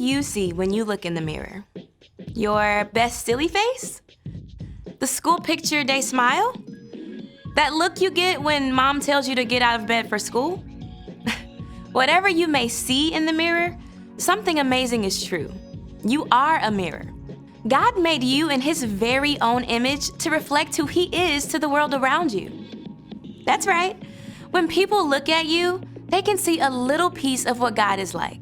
you see when you look in the mirror? Your best silly face? The school picture day smile? That look you get when mom tells you to get out of bed for school? Whatever you may see in the mirror, something amazing is true. You are a mirror. God made you in His very own image to reflect who He is to the world around you. That's right. When people look at you, they can see a little piece of what God is like.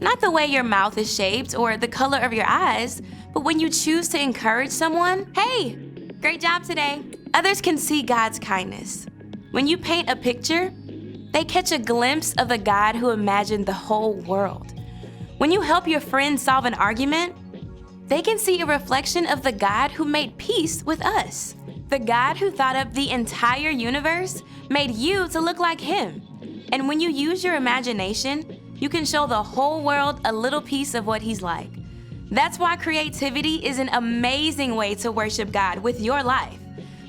Not the way your mouth is shaped or the color of your eyes, but when you choose to encourage someone, hey, great job today. Others can see God's kindness. When you paint a picture, they catch a glimpse of the God who imagined the whole world. When you help your friend solve an argument, they can see a reflection of the God who made peace with us. The God who thought up the entire universe made you to look like Him. And when you use your imagination, you can show the whole world a little piece of what He's like. That's why creativity is an amazing way to worship God with your life.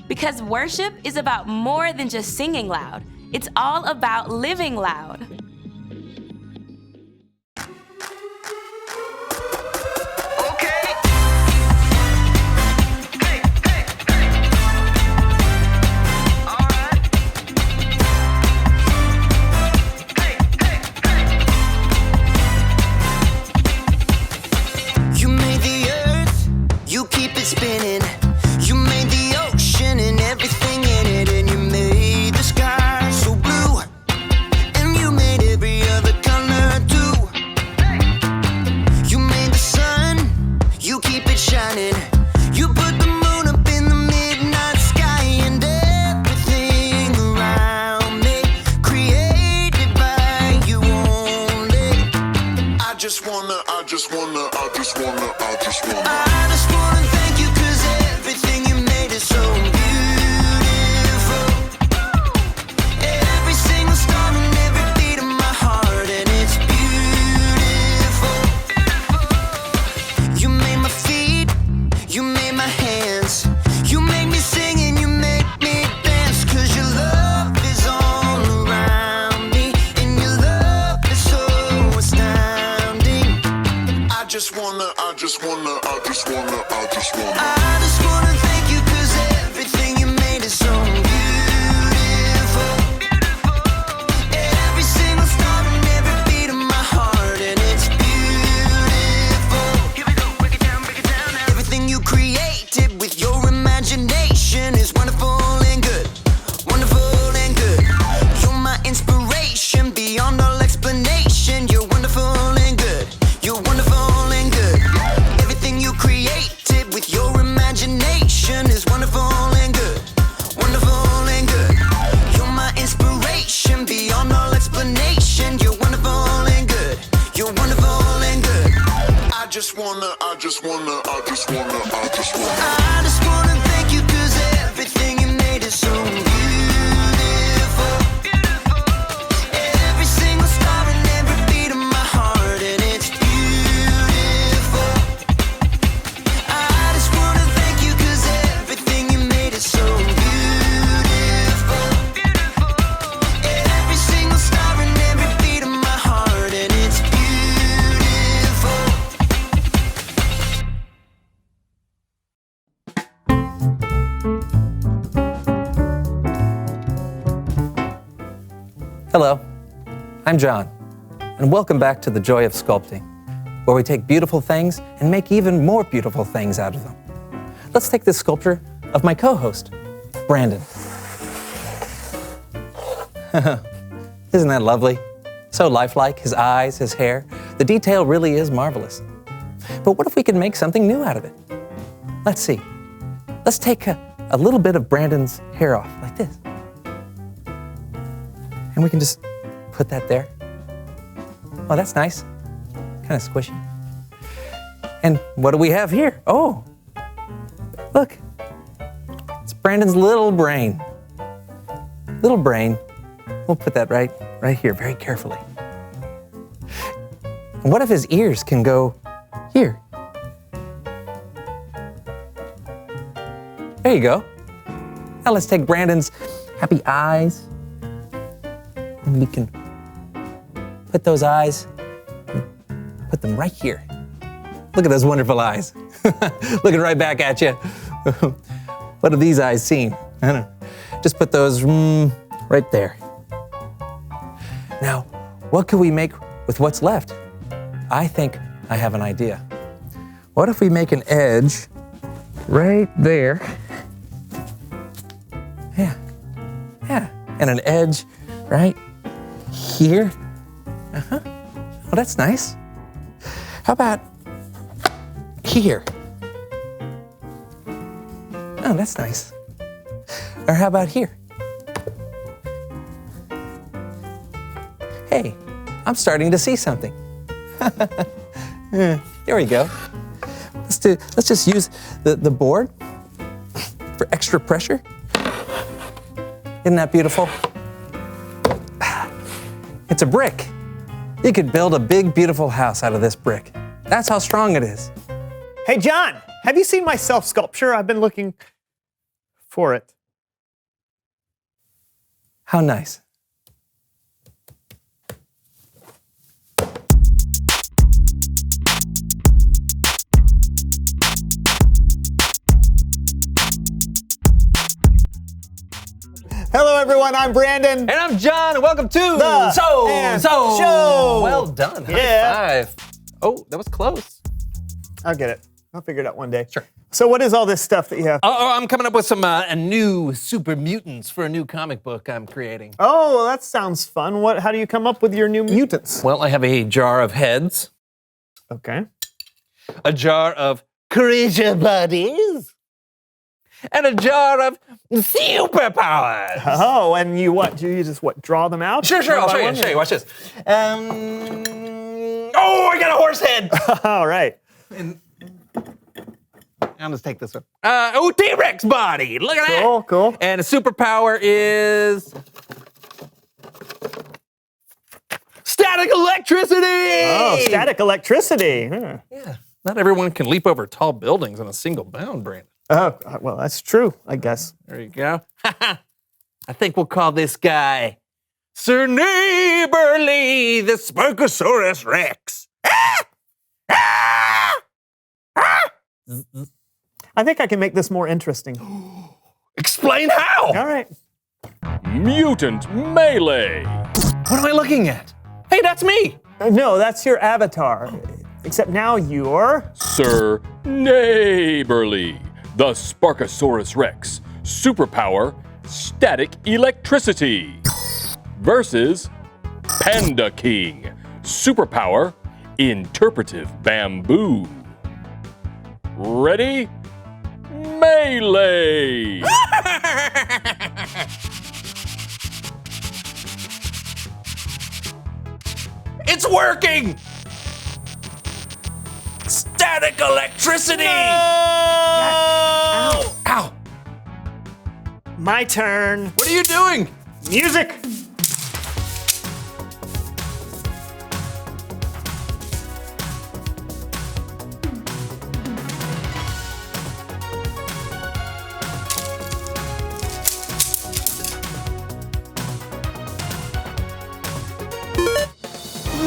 Because worship is about more than just singing loud. It's all about living loud. Spinning. You made the ocean and everything in it, and you made the sky so blue, and you made every other color too. You made the sun, you keep it shining. You put the moon up in the midnight sky, and everything around me created by you only. I just wanna thank you, 'cause everything you made is so beautiful. Every single star and every beat of my heart, and it's beautiful. You made my feet, you made my hands, you made me sing and you make me dance, 'cause your love is all around me, and your love is so astounding. I just wanna thank you, 'cause everything you made is so beautiful. Every single star and every beat of my heart, and it's beautiful. Here we go, break it down now. Everything you created with your imagination is wonderful and good, wonderful and good. You're my inspiration beyond all explanation. You're wonderful and good, you're wonderful and good. Everything you created with your imagination is wonderful and good, wonderful and good. You're my inspiration beyond all explanation. You're wonderful and good, you're wonderful and good. I just wanna thank you, 'cause everything you made is so beautiful. Every single star and every beat of my heart, and it's beautiful. I just wanna thank you, 'cause everything you made is so beautiful. Every single star and every beat of my heart, and it's beautiful. Hello, I'm John, and welcome back to The Joy of Sculpting, where we take beautiful things and make even more beautiful things out of them. Let's take this sculpture of my co-host, Brandon. Isn't that lovely? So lifelike, his eyes, his hair. The detail really is marvelous. But what if we could make something new out of it? Let's see. Let's take a little bit of Brandon's hair off, like this. And we can just put that there. Oh, that's nice. Kind of squishy. And what do we have here? Oh, look. It's Brandon's little brain. Little brain. We'll put that right here, very carefully. And what if his ears can go here? There you go. Now let's take Brandon's happy eyes, and we can put those eyes, put them something right here. Look at those wonderful eyes. Looking right back at you. What have these eyes seen? I don't know. Just put those right there. Now, what could we make with what's left? I think I have an idea. What if we make an edge right there? Yeah, and an edge right here. Well, that's nice. How about here? Oh, that's nice. Or how about here? Hey, I'm starting to see something. There we go. Let's just use the board for extra pressure. Isn't that beautiful? It's a brick. You could build a big, beautiful house out of this brick. That's how strong it is. Hey, John, have you seen my self-sculpture? I've been looking for it. How nice. Hello, everyone. I'm Brandon. And I'm John, and welcome to The Show. Well done. Yeah. High five. Oh, that was close. I'll get it. I'll figure it out one day. Sure. So what is all this stuff that you have? Oh, I'm coming up with some new super mutants for a new comic book I'm creating. Oh, well, that sounds fun. How do you come up with your new mutants? Well, I have a jar of heads, Okay. a jar of creature bodies, and a jar of superpowers. Oh, and you what? Do you just draw them out? Sure. One I'll by show one? you. Watch this. Oh, I got a horse head. All right. And I'll just take this one. T-Rex body. Look at that. Cool. And a superpower is static electricity. Oh, static electricity. Huh. Yeah. Not everyone can leap over tall buildings in a single bound, Brandon. Oh, well, that's true, I guess. There you go. I think we'll call this guy Sir Neighborly, the Sparkosaurus Rex. I think I can make this more interesting. Explain how. All right. Mutant Melee. What am I looking at? Hey, that's me. No, that's your avatar. Except now you're... Sir Neighborly, the Sparkosaurus Rex. Superpower, static electricity. Versus Panda King. Superpower, interpretive bamboo. Ready? Melee! It's working. Static electricity. Ow! Ow. My turn. What are you doing? Music.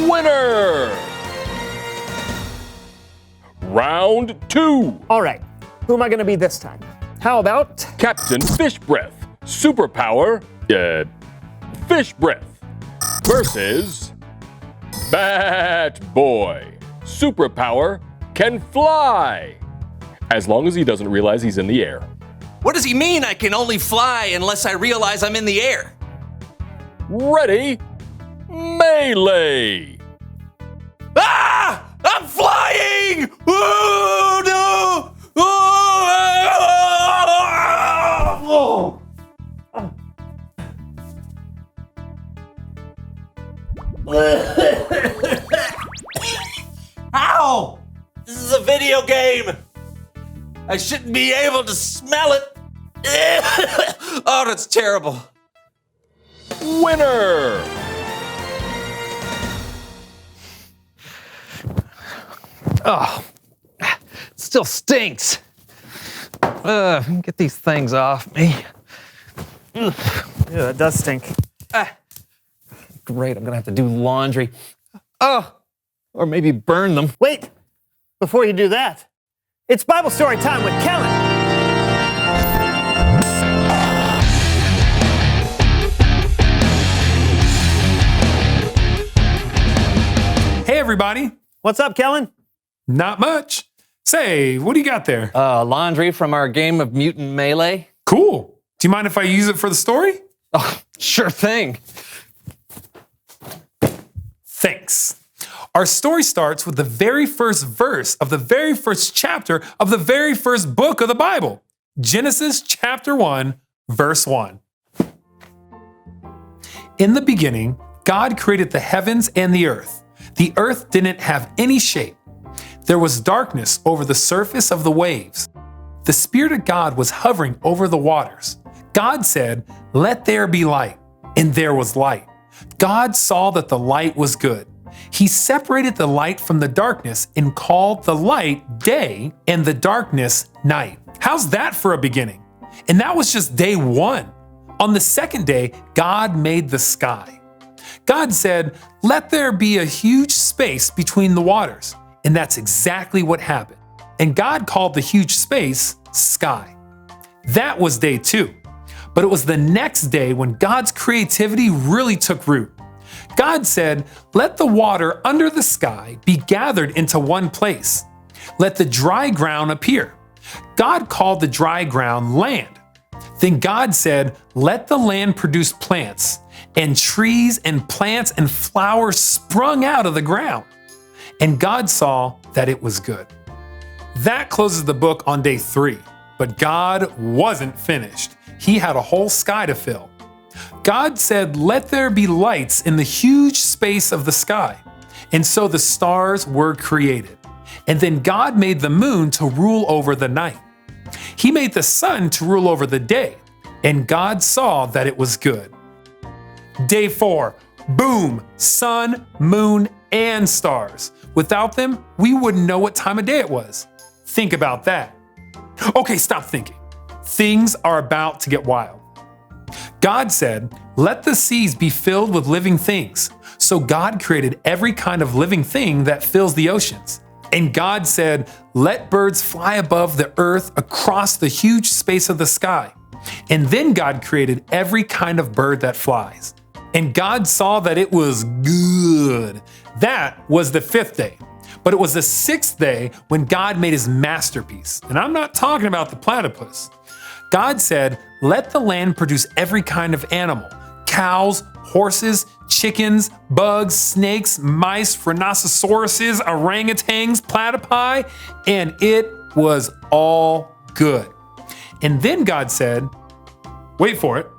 Winner! Round 2. All right. Who am I going to be this time? How about... Captain Fish Breath. Superpower, Fish Breath. Versus Bat Boy. Superpower, can fly. As long as he doesn't realize he's in the air. What does he mean I can only fly unless I realize I'm in the air? Ready? Melee! Ah! I'm flying! Oh, no! Oh! Ow! This is a video game. I shouldn't be able to smell it. Oh, that's terrible. Winner! Oh, it still stinks. Get these things off me. Yeah, that does stink. Great, I'm gonna have to do laundry. Oh, Or maybe burn them. Wait, before you do that, it's Bible story time with Kellen. Hey, everybody. What's up, Kellen? Not much. Say, what do you got there? Laundry from our game of Mutant Melee. Cool. Do you mind if I use it for the story? Oh, sure thing. Thanks. Our story starts with the very first verse of the very first chapter of the very first book of the Bible. Genesis chapter 1, verse 1. In the beginning, God created the heavens and the earth. The earth didn't have any shape. There was darkness over the surface of the waves. The Spirit of God was hovering over the waters. God said, "Let there be light," and there was light. God saw that the light was good. He separated the light from the darkness and called the light day and the darkness night. How's that for a beginning? And that was just day one. On the second day, God made the sky. God said, "Let there be a huge space between the waters." And that's exactly what happened. And God called the huge space sky. That was day two. But it was the next day when God's creativity really took root. God said, "Let the water under the sky be gathered into one place. Let the dry ground appear." God called the dry ground land. Then God said, "Let the land produce plants," and trees and plants and flowers sprung out of the ground. And God saw that it was good. That closes the book on day 3. But God wasn't finished. He had a whole sky to fill. God said, "Let there be lights in the huge space of the sky." And so the stars were created. And then God made the moon to rule over the night. He made the sun to rule over the day. And God saw that it was good. Day 4, boom, sun, moon, and stars. Without them, we wouldn't know what time of day it was. Think about that. Okay, stop thinking. Things are about to get wild. God said, "Let the seas be filled with living things." So God created every kind of living thing that fills the oceans. And God said, "Let birds fly above the earth across the huge space of the sky." And then God created every kind of bird that flies. And God saw that it was good. That was the 5th day. But it was the 6th day when God made his masterpiece. And I'm not talking about the platypus. God said, "Let the land produce every kind of animal: cows, horses, chickens, bugs, snakes, mice, rhinoceroses, orangutans, platypi," and it was all good. And then God said, wait for it,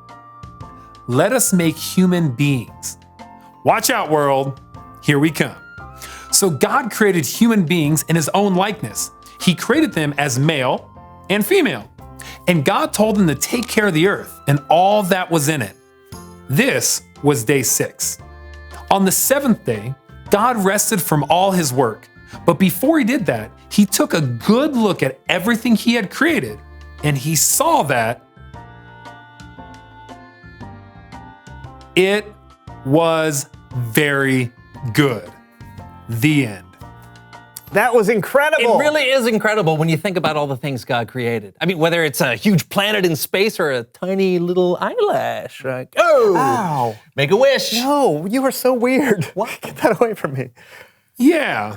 "Let us make human beings." Watch out, world. Here we come. So God created human beings in his own likeness. He created them as male and female. And God told them to take care of the earth and all that was in it. This was day 6. On the 7th day, God rested from all his work. But before he did that, he took a good look at everything he had created, and he saw that it was very good. The end. That was incredible. It really is incredible when you think about all the things God created. I mean, whether it's a huge planet in space or a tiny little eyelash. Like, oh, Ow. make a wish. No, you are so weird. What? Get that away from me. Yeah,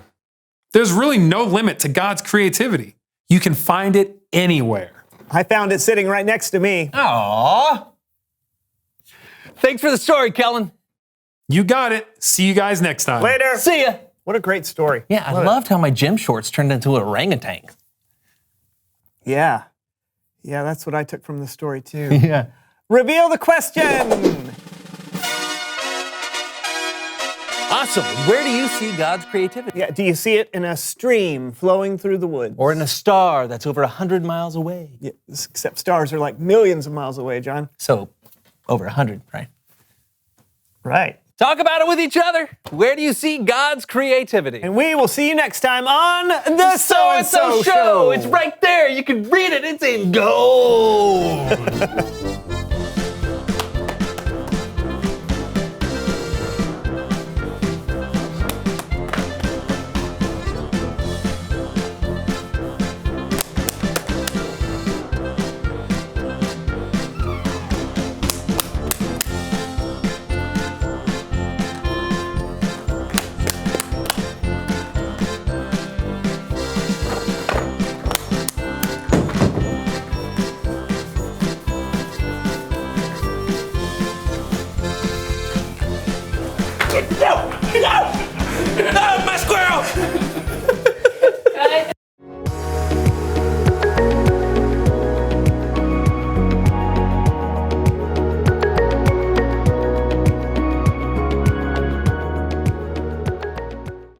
there's really no limit to God's creativity. You can find it anywhere. I found it sitting right next to me. Aww. Thanks for the story, Kellen. You got it. See you guys next time. Later. See ya. What a great story. Yeah, I loved how my gym shorts turned into an orangutan. Yeah. Yeah, that's what I took from the story too. Yeah. Reveal the question. Awesome. Where do you see God's creativity? Yeah, do you see it in a stream flowing through the woods? Or in a star that's over 100 miles away? Yeah, except stars are like millions of miles away, John. So, over 100, right? Right. Talk about it with each other. Where do you see God's creativity? And we will see you next time on the So-and-so Show. It's right there. You can read it. It's in gold. No, my squirrel!